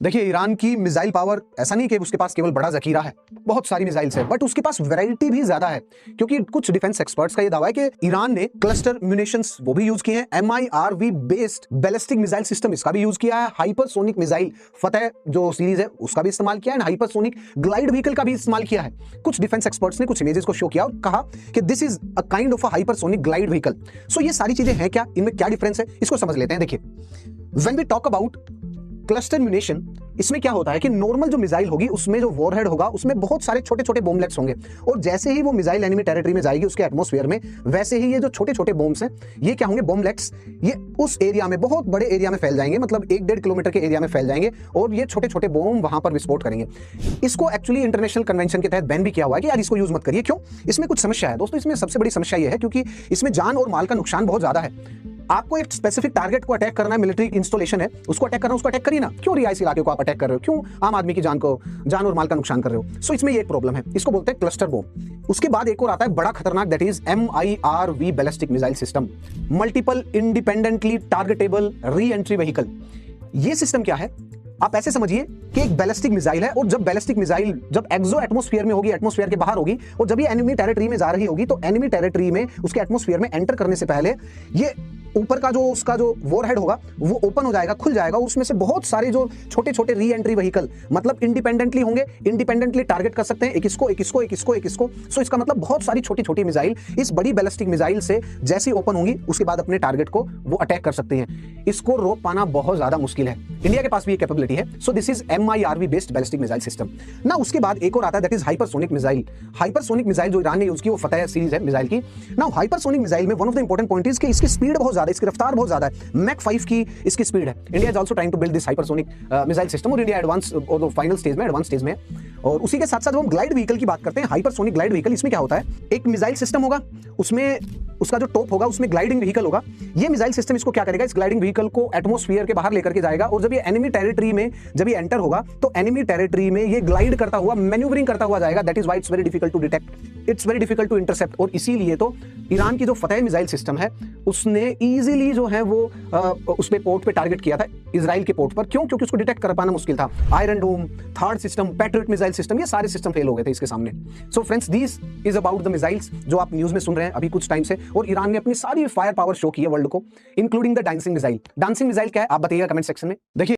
देखिए, ईरान की missile power ऐसा नहीं कि उसके पास केवल बड़ा जखीरा है, बहुत सारी मिसाइल्स है, बट उसके पास वैरायटी भी ज्यादा है। क्योंकि कुछ डिफेंस एक्सपर्ट्स का ये दावा है कि ईरान ने क्लस्टर म्यूनिशंस वो भी यूज किए हैं, MIRV based ballistic missile system इसका भी यूज किया है, हाइपरसोनिक मिसाइल फतेह जो सीरीज है उसका भी इस्तेमाल किया है, हाइपरसोनिक ग्लाइड व्हीकल का भी इस्तेमाल किया है। कुछ डिफेंस एक्सपर्ट्स ने कुछ इमेजेस को शो किया और कहा कि this is a kind of a hypersonic glide vehicle. So ये सारी चीजें हैं क्या, इनमें क्या डिफरेंस है, इसको समझ लेते हैं। देखिए, when we talk about cluster munition, इसमें क्या होता है कि नॉर्मल जो मिसाइल होगी उसमें जो वॉरहेड होगा उसमें बहुत सारे छोटे छोटे बॉम्बलेट्स होंगे, और जैसे ही वो मिसाइल एनिमी टेरिटरी में जाएगी उसके एटमॉस्फेयर में, वैसे ही ये जो छोटे छोटे बॉम्ब्स हैं ये क्या होंगे, बॉम्बलेट्स, ये उस एरिया में बहुत बड़े एरिया में फैल जाएंगे, मतलब 1-1.5 किलोमीटर के एरिया में फैल जाएंगे और ये छोटे छोटे बॉम्ब वहां पर विस्फोट करेंगे। इसको एक्चुअली इंटरनेशनल कन्वेंशन के तहत बैन भी किया हुआ है कि यार इसको यूज मत करिए। क्यों? इसमें कुछ समस्या है दोस्तों। इसमें सबसे बड़ी समस्या ये है क्योंकि इसमें जान और माल का नुकसान बहुत ज्यादा है। आपको एक स्पेसिफिक टारगेट को अटैक करना है, मिलिट्री इंस्टॉलेशन है उसको अटैक करना, उसको अटैक करिए ना। क्यों रिहायशी इलाके को आप अटैक कर रहे हो? क्यों आम आदमी की जान और माल का नुकसान कर रहे हो? सो इसमें ये एक प्रॉब्लम है, इसको बोलते हैं क्लस्टर बॉम्ब। उसके बाद एक और आता है बड़ा खतरनाक, that is MIRV ballistic missile system, multiple independently targetable re entry vehicle. ये सिस्टम क्या है, आप ऐसे समझिए कि एक बैलिस्टिक मिसाइल है, और जब बैलिस्टिक मिसाइल जब एक्सो एटमॉस्फेयर में होगी, एटमॉस्फेयर के बाहर होगी, और जब ये एनिमी टेरिटरी में जा रही होगी, तो एनिमी टेरिटरी में उसके एटमॉस्फेयर में एंटर करने से पहले ये ऊपर का जो उसका जो वॉरहेड होगा वो ओपन हो जाएगा, खुल जाएगा, और उसमें से बहुत सारे जो छोटे छोटे री एंट्री व्हीकल, मतलब इंडिपेंडेंटली होंगे, इंडिपेंडेंटली टारगेट कर सकते हैं, एक इसको एक इसको एक इसको एक इसको। सो इसका मतलब बहुत सारी छोटी छोटी मिसाइल इस बड़ी बैलिस्टिक मिसाइल से जैसी ओपन होंगी उसके बाद अपने टारगेट को वो अटैक कर सकते हैं। इसको रोक पाना बहुत ज्यादा मुश्किल है। इंडिया के पास भी ये कैपेबिलिटी है। So this is MIRV based ballistic missile system ना। उसके बाद एक और आता है, that is hypersonic missile. Hypersonic missile जो ईरान ने यूज की वो फतेह सीरीज है मिसाइल की ना। हाइपरसोनिक मिसाइल में one of the important point is कि इसकी स्पीड बहुत ज्यादा है, इसकी रफ्तार बहुत ज्यादा है, मैक 5 की इसकी स्पीड है। India is also trying to build this hypersonic missile system, और इंडिया एडवांस और फाइनल स्टेज में, एडवांस स्टेज में। और उसी के साथ साथ जब हम ग्लाइड व्हीकल की बात करते हैं, हाइपरसोनिक ग्लाइड व्हीकल, इसमें क्या होता है, एक मिसाइल सिस्टम होगा, उसमें उसका जो टॉप होगा उसमें ग्लाइडिंग व्हीकल होगा। ये मिसाइल सिस्टम इसको क्या करेगा, इस ग्लाइडिंग व्हीकल को एटमॉस्फेयर के बाहर लेकर के जाएगा, और जब ये एनिमी टेरिटरी में जब ये एंटर होगा तो एनिमी टेरिटरी में ये ग्लाइड करता हुआ, मैन्यूवरिंग करता हुआ जाएगा। That is why it's very difficult to detect, it's very difficult to intercept. और इसीलिए तो ईरान की जो फतेह मिसाइल सिस्टम है उसने इजीली जो है वो उस पे पोर्ट पे टारगेट किया था, इजराइल के पोर्ट पर। क्यों? क्योंकि उसको डिटेक्ट कर पाना मुश्किल था। Iron Dome, THAAD system, Patriot missile system, ये सारे सिस्टम फेल हो गए थे इसके सामने। So friends, this is about the missiles जो आप न्यूज में सुन रहे हैं अभी कुछ टाइम से। और ईरान ने अपनी सारी फायर पावर शो की है वर्ल्ड को, including the dancing missile. Dancing missile क्या है आप बताइएगा कमेंट सेक्शन में। देखिए,